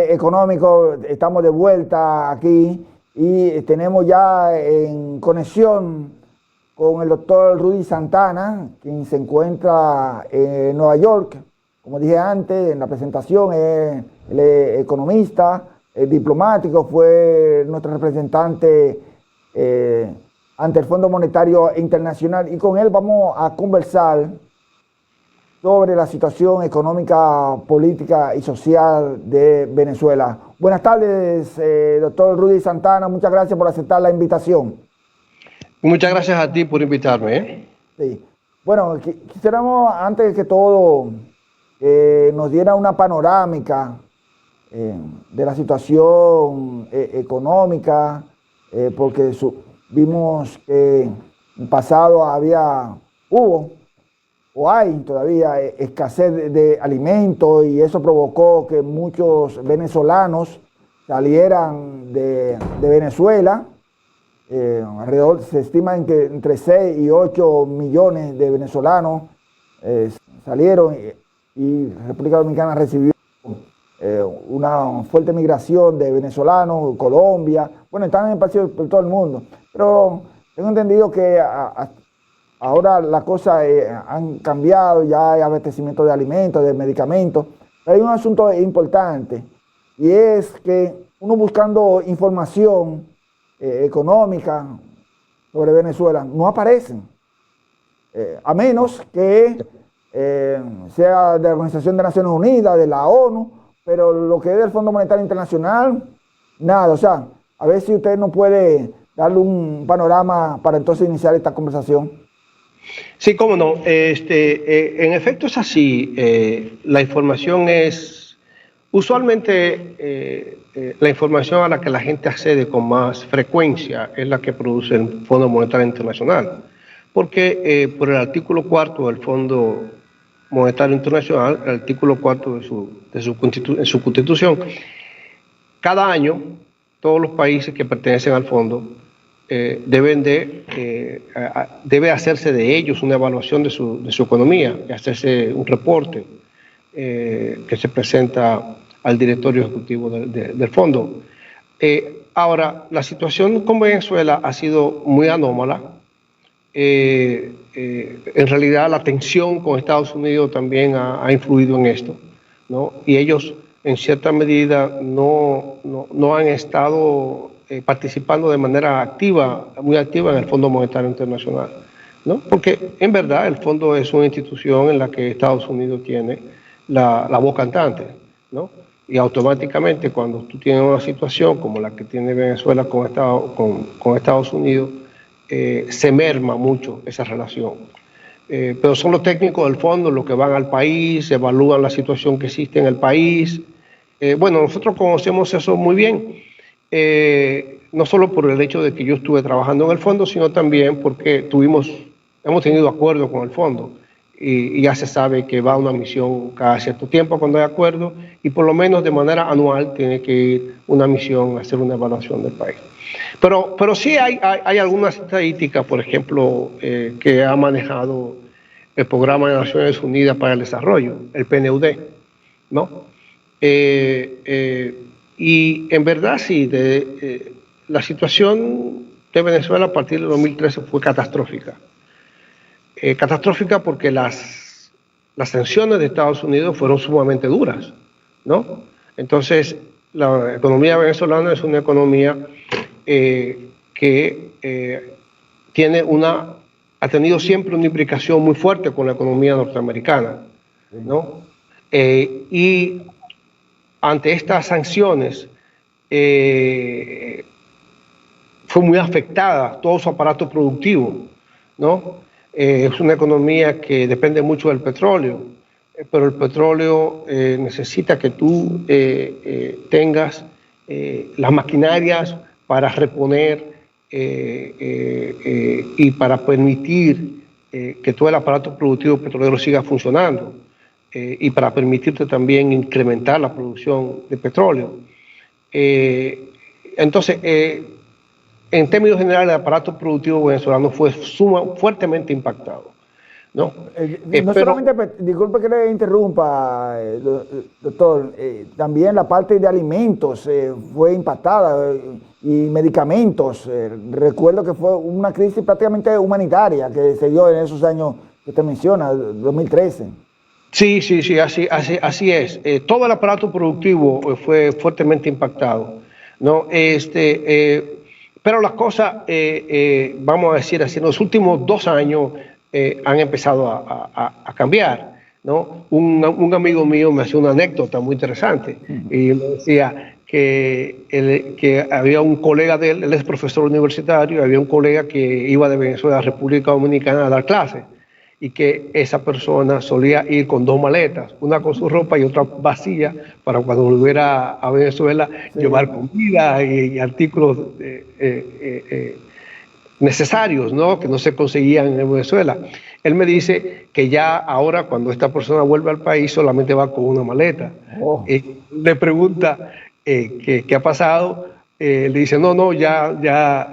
Económico, estamos de vuelta aquí y tenemos ya en conexión con el doctor Rudy Santana, quien se encuentra en Nueva York. Como dije antes en la presentación, él es economista, es diplomático, fue nuestro representante ante el Fondo Monetario Internacional y con él vamos a conversar sobre la situación económica, política y social de Venezuela. Buenas tardes, doctor Rudy Santana. Muchas gracias por aceptar la invitación. Muchas gracias a ti por invitarme. Sí. Bueno, quisiéramos antes que todo nos diera una panorámica de la situación económica, porque vimos que en el pasado hubo o hay todavía escasez de alimentos y eso provocó que muchos venezolanos salieran de Venezuela. Alrededor, se estima que entre 6 y 8 millones de venezolanos salieron y República Dominicana recibió una fuerte migración de venezolanos, Colombia, bueno, están en espacio por todo el mundo, pero tengo entendido que ahora las cosas han cambiado, ya hay abastecimiento de alimentos, de medicamentos, pero hay un asunto importante y es que uno buscando información económica sobre Venezuela no aparecen, a menos que sea de la Organización de Naciones Unidas, de la ONU, pero lo que es del Fondo Monetario Internacional, nada. O sea, a ver si usted nos puede darle un panorama para entonces iniciar esta conversación. Sí, cómo no. En efecto es así. La información es, usualmente la información a la que la gente accede con más frecuencia es la que produce el Fondo Monetario Internacional. Porque por el artículo 4 del Fondo Monetario Internacional, el artículo 4 de su constitución, cada año todos los países que pertenecen al fondo debe hacerse de ellos una evaluación de su economía y hacerse un reporte que se presenta al directorio ejecutivo del fondo. Ahora, la situación con Venezuela ha sido muy anómala. En realidad, la tensión con Estados Unidos también ha influido en esto, ¿no? Y ellos, en cierta medida, no han estado participando de manera activa, muy activa en el Fondo Monetario Internacional, ¿no? Porque en verdad el fondo es una institución en la que Estados Unidos tiene la voz cantante, ¿no? Y automáticamente cuando tú tienes una situación como la que tiene Venezuela con Estados Unidos, se merma mucho esa relación. Pero son los técnicos del fondo los que van al país, evalúan la situación que existe en el país. Bueno, nosotros conocemos eso muy bien. No solo por el hecho de que yo estuve trabajando en el fondo, sino también porque hemos tenido acuerdos con el fondo y ya se sabe que va una misión cada cierto tiempo cuando hay acuerdo y por lo menos de manera anual tiene que ir una misión a hacer una evaluación del país. Pero sí hay algunas estadísticas, por ejemplo, que ha manejado el Programa de Naciones Unidas para el Desarrollo, el PNUD, ¿no? Y en verdad sí, la situación de Venezuela a partir del 2013 fue catastrófica. Catastrófica porque las sanciones de Estados Unidos fueron sumamente duras, ¿no? Entonces, la economía venezolana es una economía que ha tenido siempre una implicación muy fuerte con la economía norteamericana, ¿no? Y ante estas sanciones fue muy afectada todo su aparato productivo, ¿no? Es una economía que depende mucho del petróleo, pero el petróleo necesita que tú tengas las maquinarias para reponer y para permitir que todo el aparato productivo petrolero siga funcionando y para permitirte también incrementar la producción de petróleo. Entonces, en términos generales, el aparato productivo venezolano fue fuertemente impactado. ¿no? No solamente, disculpe que le interrumpa, doctor, también la parte de alimentos fue impactada y medicamentos. Recuerdo que fue una crisis prácticamente humanitaria que se dio en esos años que usted menciona, 2013. Sí, así es. Todo el aparato productivo fue fuertemente impactado, ¿no? Pero las cosas, vamos a decir así, en los últimos 2 años han empezado a cambiar, ¿no? Un amigo mío me hacía una anécdota muy interesante y me decía que había un colega de él es profesor universitario, había un colega que iba de Venezuela a República Dominicana a dar clases, y que esa persona solía ir con 2 maletas, una con su ropa y otra vacía, para cuando volviera a Venezuela llevar comida y artículos necesarios, ¿no? Que no se conseguían en Venezuela. Él me dice que ya ahora, cuando esta persona vuelve al país, solamente va con una maleta. Le pregunta qué ha pasado. Le dice, no, ya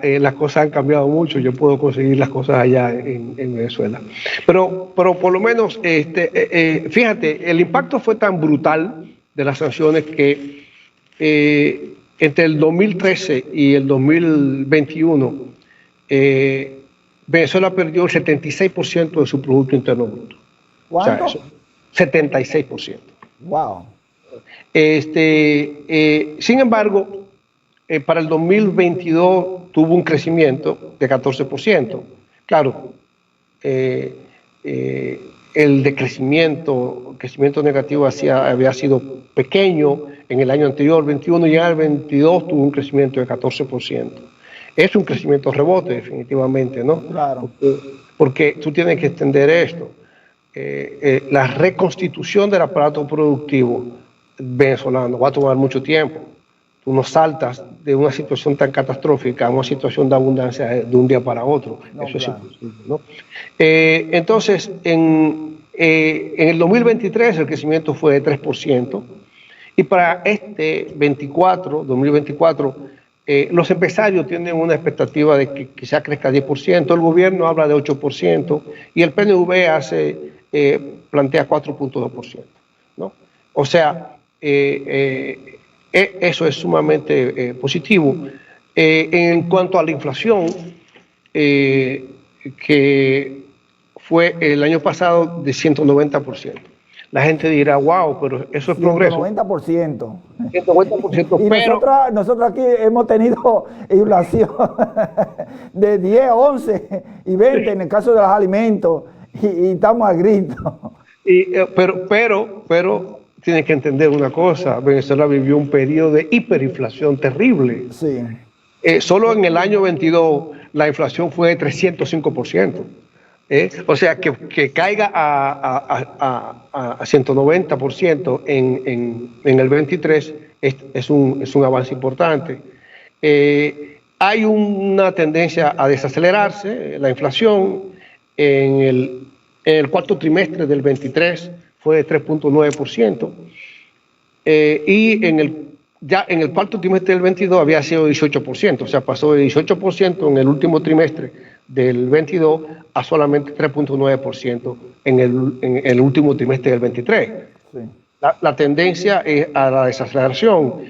las cosas han cambiado mucho, yo puedo conseguir las cosas allá en Venezuela. Pero por lo menos, fíjate, el impacto fue tan brutal de las sanciones que entre el 2013 y el 2021, Venezuela perdió el 76% de su Producto Interno Bruto. ¿Cuánto? O sea, 76%. Wow. Sin embargo, para el 2022 tuvo un crecimiento de 14%. Claro, el decrecimiento, crecimiento negativo había sido pequeño en el año anterior, 21, y en el 22 tuvo un crecimiento de 14%. Es un crecimiento rebote, definitivamente, ¿no? Claro. Porque tú tienes que entender esto. La reconstitución del aparato productivo venezolano va a tomar mucho tiempo. Tú no saltas de una situación tan catastrófica a una situación de abundancia de un día para otro. No, eso claro. Es imposible, ¿no? Entonces, en el 2023 el crecimiento fue de 3%, y para este 2024, los empresarios tienen una expectativa de que quizá crezca 10%, el gobierno habla de 8%, y el PNV plantea 4.2%, ¿no? O sea, eso es sumamente positivo. En cuanto a la inflación, que fue el año pasado de 190%. La gente dirá, wow, pero eso es progreso. 190%. 190%, y pero nosotros aquí hemos tenido inflación de 10, 11 y 20 en el caso de los alimentos, y estamos a grito. Pero tienes que entender una cosa, Venezuela vivió un periodo de hiperinflación terrible. Sí. Solo en el año 22 la inflación fue de 305%. O sea, que caiga a 190% en el 23 es un avance importante. Hay una tendencia a desacelerarse la inflación. En el cuarto trimestre del 23 fue de 3.9%, y ya en el cuarto trimestre del 22 había sido 18%, o sea, pasó de 18% en el último trimestre del 22 a solamente 3.9% en el último trimestre del 23. Sí. La tendencia es a la desaceleración.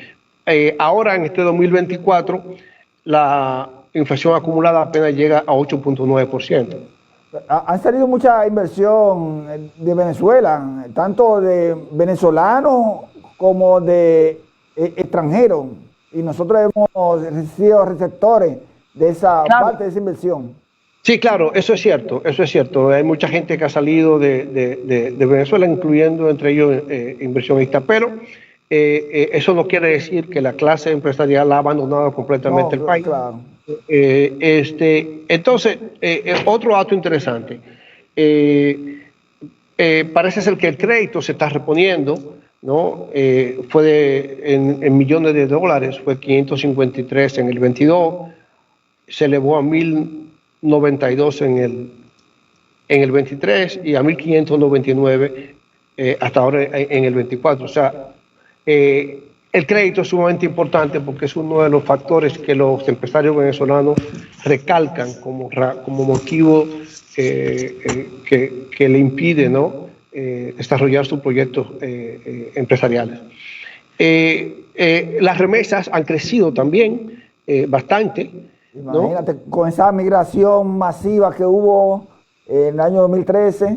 Ahora, en este 2024, la inflación acumulada apenas llega a 8.9%. Ha salido mucha inversión de Venezuela, tanto de venezolanos como de extranjeros, y nosotros hemos sido receptores de esa parte de esa inversión. Sí, claro, eso es cierto. Hay mucha gente que ha salido de Venezuela, incluyendo entre ellos inversionistas, pero eso no quiere decir que la clase empresarial ha abandonado completamente el país. Claro. Entonces, otro dato interesante. Parece ser que el crédito se está reponiendo, ¿no? Fue en millones de dólares, fue 553 en el 22, se elevó a 1.092 en el 23 y a 1.599 hasta ahora en el 24. O sea, El crédito es sumamente importante porque es uno de los factores que los empresarios venezolanos recalcan como motivo que le impide, ¿no?, desarrollar sus proyectos empresariales. Las remesas han crecido también bastante. Imagínate, ¿no?, con esa migración masiva que hubo en el año 2013.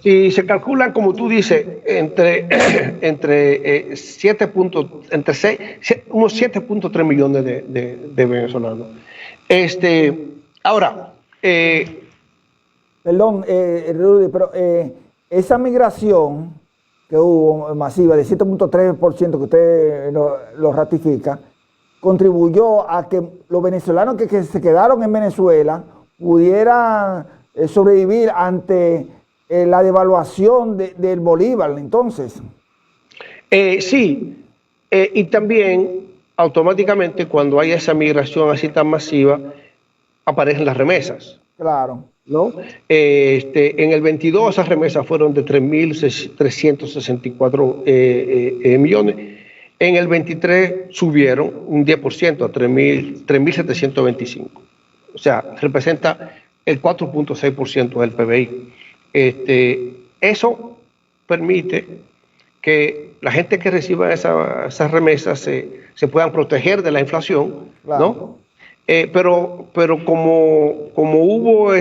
Y se calculan, como tú dices, entre 7.3 millones de venezolanos. Ahora, Perdón, Rudy, pero esa migración que hubo masiva de 7.3% que usted lo ratifica, contribuyó a que los venezolanos que se quedaron en Venezuela pudieran sobrevivir ante la devaluación del Bolívar, entonces. Sí, y también automáticamente cuando hay esa migración así tan masiva, aparecen las remesas. Claro. ¿No? En el 22 esas remesas fueron de 3.364 millones. En el 23 subieron un 10% a 3.725. O sea, representa el 4.6% del PBI. Eso permite que la gente que reciba esas remesas se puedan proteger de la inflación, claro, ¿no? Pero como hubo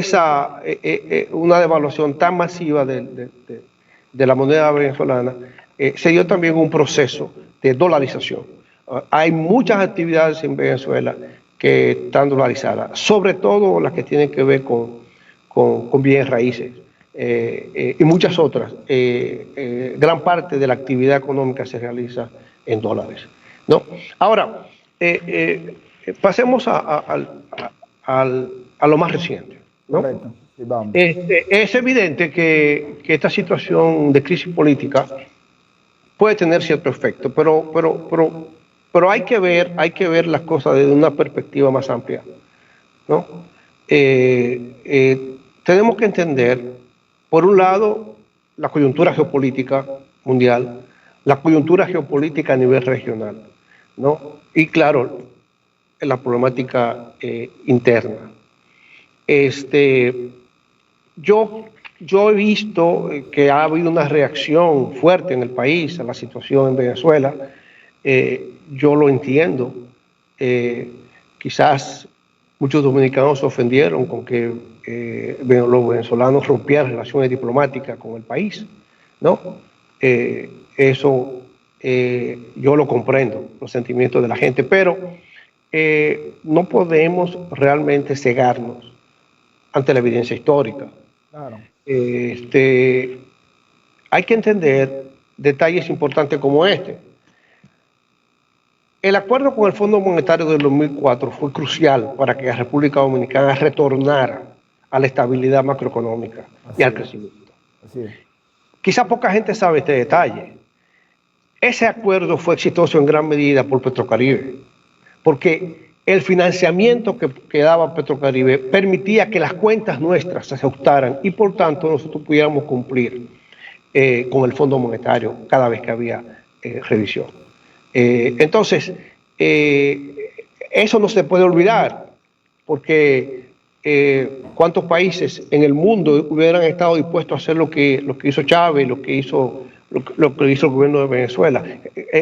una devaluación tan masiva de la moneda venezolana, se dio también un proceso de dolarización. Hay muchas actividades en Venezuela que están dolarizadas, sobre todo las que tienen que ver con bienes raíces y muchas otras. Gran parte de la actividad económica se realiza en dólares, ¿no? Ahora, pasemos a lo más reciente, ¿no? Correcto. Sí, vamos. Es evidente que esta situación de crisis política puede tener cierto efecto, pero hay que ver las cosas desde una perspectiva más amplia, ¿no? Tenemos que entender, por un lado, la coyuntura geopolítica mundial, la coyuntura geopolítica a nivel regional, ¿no? Y claro, la problemática interna. Yo he visto que ha habido una reacción fuerte en el país a la situación en Venezuela. Yo lo entiendo. Quizás muchos dominicanos se ofendieron con que los venezolanos rompieran relaciones diplomáticas con el país, ¿no? Eso yo lo comprendo, los sentimientos de la gente, pero no podemos realmente cegarnos ante la evidencia histórica. Claro. Hay que entender detalles importantes como este. El acuerdo con el Fondo Monetario del 2004 fue crucial para que la República Dominicana retornara a la estabilidad macroeconómica y al crecimiento. Así es. Quizá poca gente sabe este detalle. Ese acuerdo fue exitoso en gran medida por Petrocaribe, porque el financiamiento que daba Petrocaribe permitía que las cuentas nuestras se ajustaran y por tanto nosotros pudiéramos cumplir con el Fondo Monetario cada vez que había revisión. Entonces, eso no se puede olvidar, porque ¿cuántos países en el mundo hubieran estado dispuestos a hacer lo que hizo Chávez, lo que hizo el gobierno de Venezuela?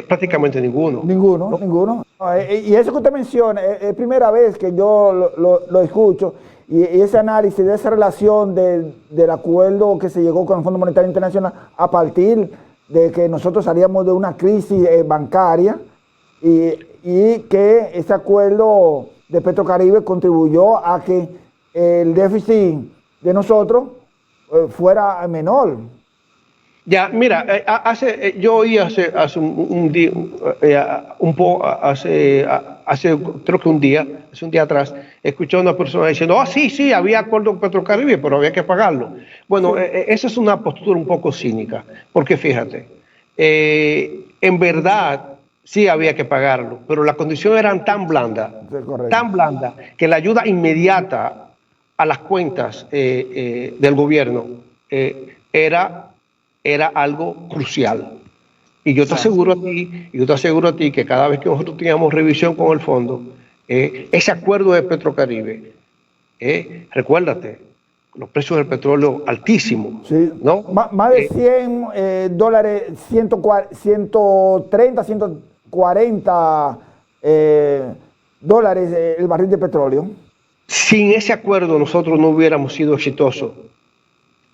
Prácticamente ninguno. Ninguno. Y eso que usted menciona, es primera vez que yo lo escucho, y ese análisis de esa relación del acuerdo que se llegó con el Fondo Monetario Internacional a partir de que nosotros salíamos de una crisis bancaria y que ese acuerdo de Petrocaribe contribuyó a que el déficit de nosotros fuera menor. Ya, mira, yo oí hace creo que un día atrás, escuché a una persona diciendo, sí, había acuerdo con Petrocaribe, pero había que pagarlo. Bueno, sí. Esa es una postura un poco cínica, porque fíjate, en verdad sí había que pagarlo, pero las condiciones eran tan blandas, que la ayuda inmediata a las cuentas del gobierno era algo crucial. Y yo te aseguro a ti que cada vez que nosotros teníamos revisión con el fondo, ese acuerdo de Petrocaribe, recuérdate, los precios del petróleo altísimos, Sí. ¿no? Más de 100 dólares, 130, 140 dólares el barril de petróleo. Sin ese acuerdo nosotros no hubiéramos sido exitosos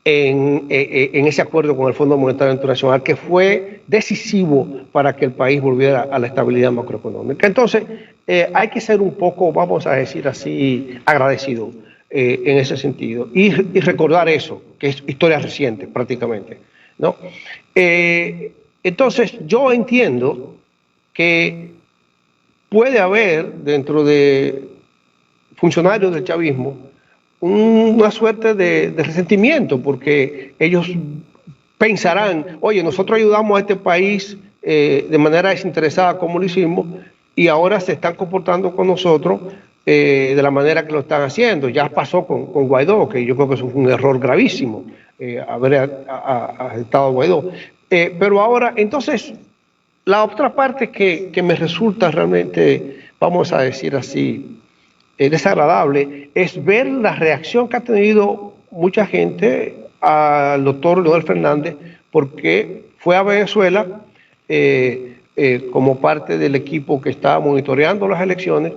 en ese acuerdo con el Fondo Monetario Internacional, que fue decisivo para que el país volviera a la estabilidad macroeconómica. Entonces, hay que ser un poco, vamos a decir así, agradecido en ese sentido y recordar eso, que es historia reciente prácticamente, ¿no? Entonces, yo entiendo que puede haber dentro de funcionarios del chavismo una suerte de resentimiento, porque ellos pensarán, oye, nosotros ayudamos a este país de manera desinteresada como lo hicimos, y ahora se están comportando con nosotros de la manera que lo están haciendo. Ya pasó con Guaidó, que yo creo que eso fue un error gravísimo, haber aceptado a Guaidó. Pero ahora, entonces, la otra parte que me resulta realmente, vamos a decir así, desagradable, es ver la reacción que ha tenido mucha gente al doctor Leonel Fernández, porque fue a Venezuela como parte del equipo que estaba monitoreando las elecciones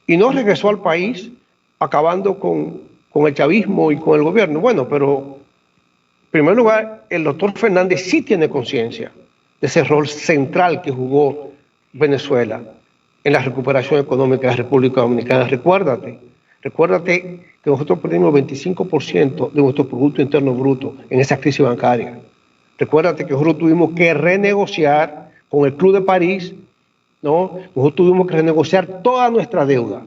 y no regresó al país, acabando con el chavismo y con el gobierno. Bueno, pero en primer lugar, el doctor Fernández sí tiene conciencia de ese rol central que jugó Venezuela en la recuperación económica de la República Dominicana. Recuérdate que nosotros perdimos el 25% de nuestro Producto Interno Bruto en esa crisis bancaria. Recuérdate que nosotros tuvimos que renegociar con el Club de París, ¿no? Nosotros tuvimos que renegociar toda nuestra deuda.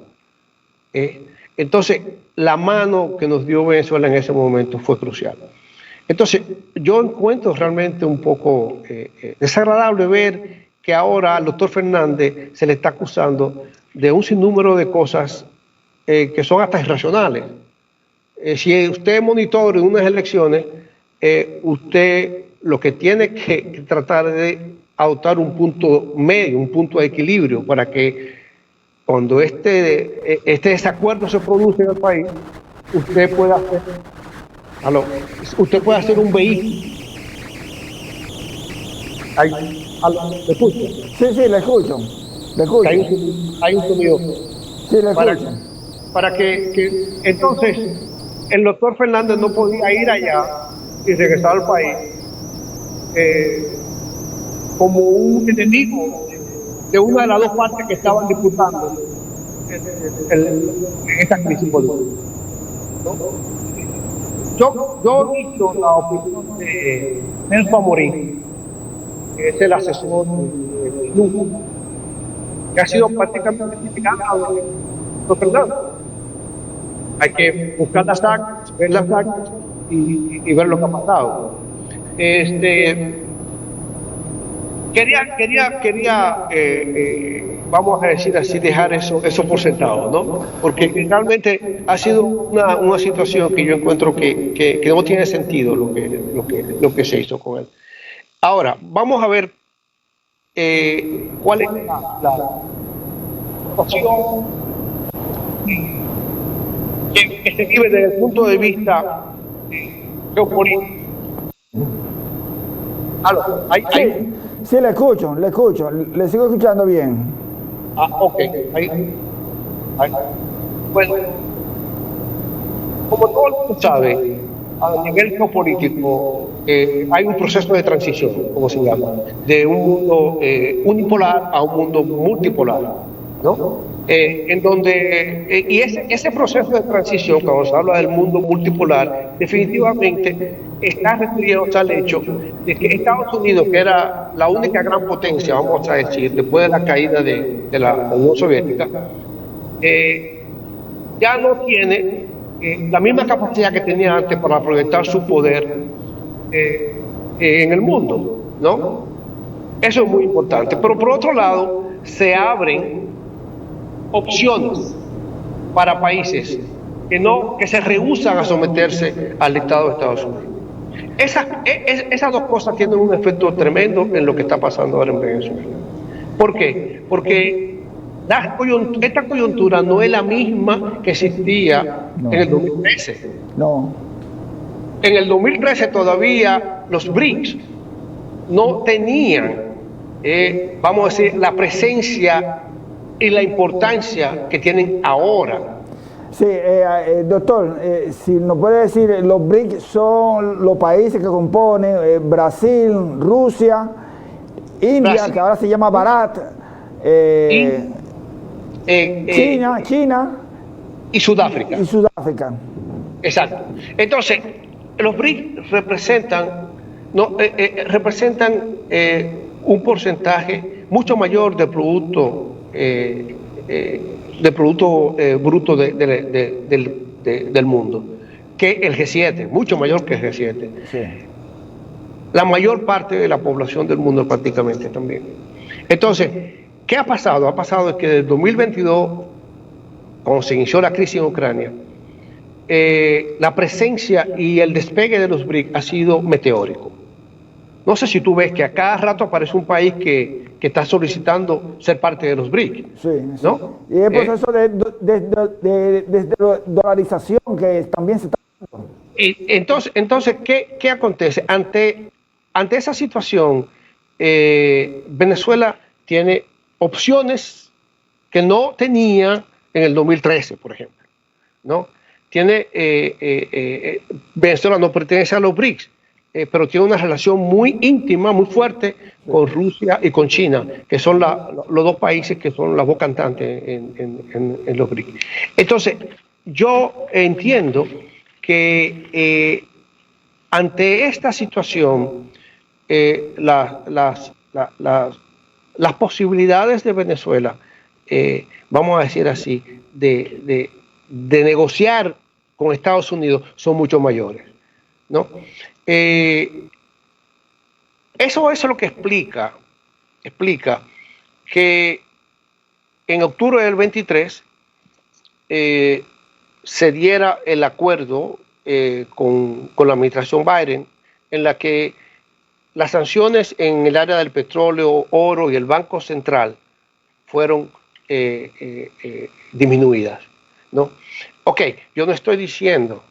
Entonces, la mano que nos dio Venezuela en ese momento fue crucial. Entonces, yo encuentro realmente un poco desagradable ver que ahora al doctor Fernández se le está acusando de un sinnúmero de cosas que son hasta irracionales. Si usted es monitor en unas elecciones, usted lo que tiene que tratar de adoptar un punto medio, un punto de equilibrio, para que cuando este desacuerdo se produce en el país, usted pueda hacer un vehículo. ¿Me escucha? Sí, le escucho. Hay un sonido. Sí, le escucho. Para que entonces el doctor Fernández no podía ir allá y regresar al país como un enemigo de una de las dos partes que estaban disputando en esta crisis política. Yo he visto la opinión de Nelson Amorín, que es el asesor de Lujo, que ha sido prácticamente criticado por Fernández. Hay que buscar las actas, ver las actas y ver lo que ha pasado. Quería vamos a decir así, dejar eso por sentado, ¿no? Porque realmente ha sido una situación que yo encuentro que no tiene sentido lo que se hizo con él. Ahora, vamos a ver cuál es la situación que se vive desde el punto de vista geopolítico. Sí, le escucho, le sigo escuchando bien. Ok, bueno, como todo el mundo sabe, a nivel geopolítico hay un proceso de transición, como se llama, de un mundo unipolar a un mundo multipolar, ¿no? En donde, y ese proceso de transición, cuando se habla del mundo multipolar, definitivamente está refiriéndose al hecho de que Estados Unidos, que era la única gran potencia, vamos a decir, después de la caída de la Unión Soviética, ya no tiene la misma capacidad que tenía antes para proyectar su poder en el mundo, ¿no? Eso es muy importante. Pero por otro lado, se abren opciones para países que se rehúsan a someterse al dictado de Estados Unidos. esas dos cosas tienen un efecto tremendo en lo que está pasando ahora en Venezuela. ¿Por qué? Porque esta coyuntura no es la misma que existía en el 2013. No. En el 2013 todavía los BRICS no tenían, vamos a decir, la presencia y la importancia que tienen ahora. Sí, doctor, si nos puede decir, los BRICS son los países que componen Brasil, Rusia, India, Brasil, que ahora se llama Bharat, China y Sudáfrica. Y Sudáfrica. Exacto. Entonces, los BRICS representan un porcentaje mucho mayor del producto bruto del mundo que el G7, mucho mayor que el G7. Sí. La mayor parte de la población del mundo prácticamente también. Entonces, ¿qué ha pasado? Ha pasado que desde 2022, cuando se inició la crisis en Ucrania, la presencia y el despegue de los BRICS ha sido meteórico. No sé si tú ves que a cada rato aparece un país que está solicitando ser parte de los BRICS. Sí, ¿no? Sí. Y el proceso de dolarización que también se está dando. Entonces ¿qué acontece? Ante esa situación, Venezuela tiene opciones que no tenía en el 2013, por ejemplo, ¿no? Venezuela no pertenece a los BRICS, pero tiene una relación muy íntima, muy fuerte con Rusia y con China, que son los dos países que son la voz cantante en los BRICS. Entonces, yo entiendo que ante esta situación, las posibilidades de Venezuela, vamos a decir así, de negociar con Estados Unidos son mucho mayores, ¿no? Eso es lo que explica que en octubre del 23 se diera el acuerdo con la administración Biden, en la que las sanciones en el área del petróleo, oro y el Banco Central fueron disminuidas, ¿no? Ok, yo no estoy diciendo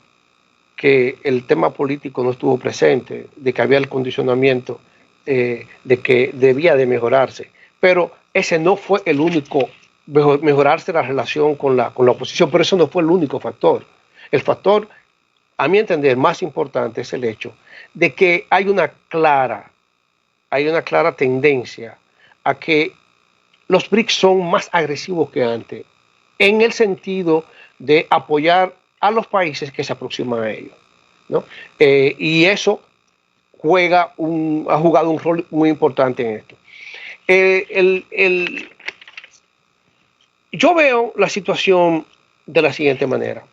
que el tema político no estuvo presente, de que había el condicionamiento, de que debía de mejorarse, pero ese no fue el único, mejorarse la relación con la oposición, pero eso no fue el único factor. El factor, a mi entender, más importante es el hecho de que hay una clara tendencia a que los BRICS son más agresivos que antes, en el sentido de apoyar a los países que se aproximan a ellos, ¿no? Y eso ha jugado un rol muy importante en esto. Yo veo la situación de la siguiente manera.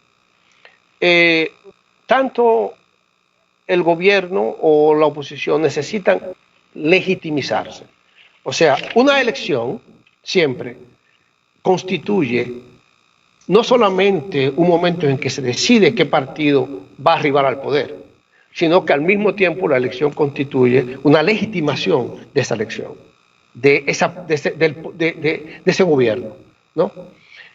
Tanto el gobierno o la oposición necesitan legitimizarse. O sea, una elección siempre constituye no solamente un momento en que se decide qué partido va a arribar al poder, sino que al mismo tiempo la elección constituye una legitimación de esa elección, de ese gobierno, ¿no?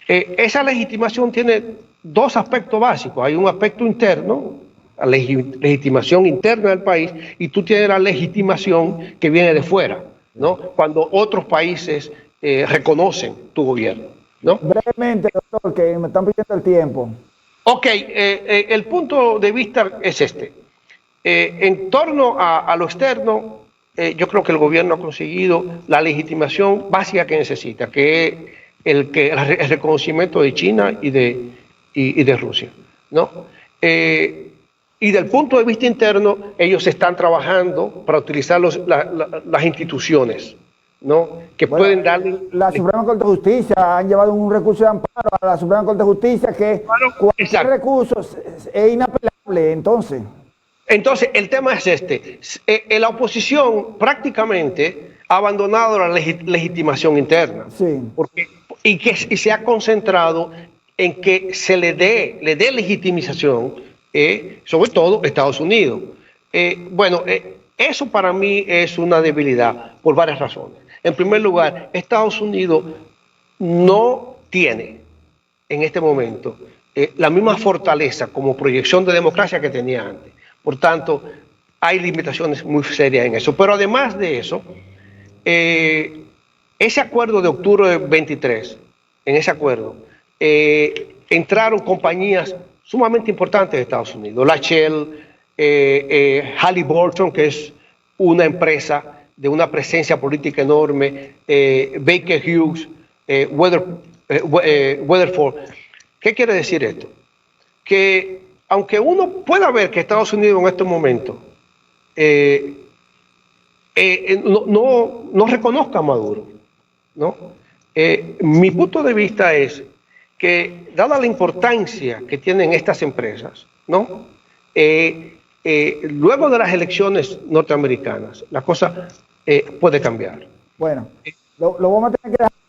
Esa legitimación tiene dos aspectos básicos. Hay un aspecto interno, la legitimación interna del país, y tú tienes la legitimación que viene de fuera, ¿no? Cuando otros países reconocen tu gobierno, ¿no? Brevemente, doctor, que me están pidiendo el tiempo. Ok, el punto de vista es este. En torno a lo externo, yo creo que el gobierno ha conseguido la legitimación básica que necesita, que es el reconocimiento de China y de Rusia, ¿no? Y del punto de vista interno, ellos están trabajando para utilizar las instituciones, ¿no? Que pueden darle... La Suprema Corte de Justicia han llevado un recurso de amparo a la Suprema Corte de Justicia que cualquier recurso es inapelable, entonces. Entonces, el tema es este. La oposición prácticamente ha abandonado la legitimación interna. Sí. Y se ha concentrado en que se le dé legitimización, sobre todo Estados Unidos. Bueno, eso para mí es una debilidad por varias razones. En primer lugar, Estados Unidos no tiene en este momento la misma fortaleza como proyección de democracia que tenía antes. Por tanto, hay limitaciones muy serias en eso. Pero además de eso, ese acuerdo de octubre de 23, en ese acuerdo, entraron compañías sumamente importantes de Estados Unidos. La Shell, Halliburton, que es una empresa de una presencia política enorme, Baker Hughes, Weatherford. ¿Qué quiere decir esto? Que aunque uno pueda ver que Estados Unidos en estos momentos no reconozca a Maduro, ¿no? Mi punto de vista es que, dada la importancia que tienen estas empresas, ¿no? Luego de las elecciones norteamericanas, la cosa puede cambiar. Bueno, lo vamos a tener que dejar.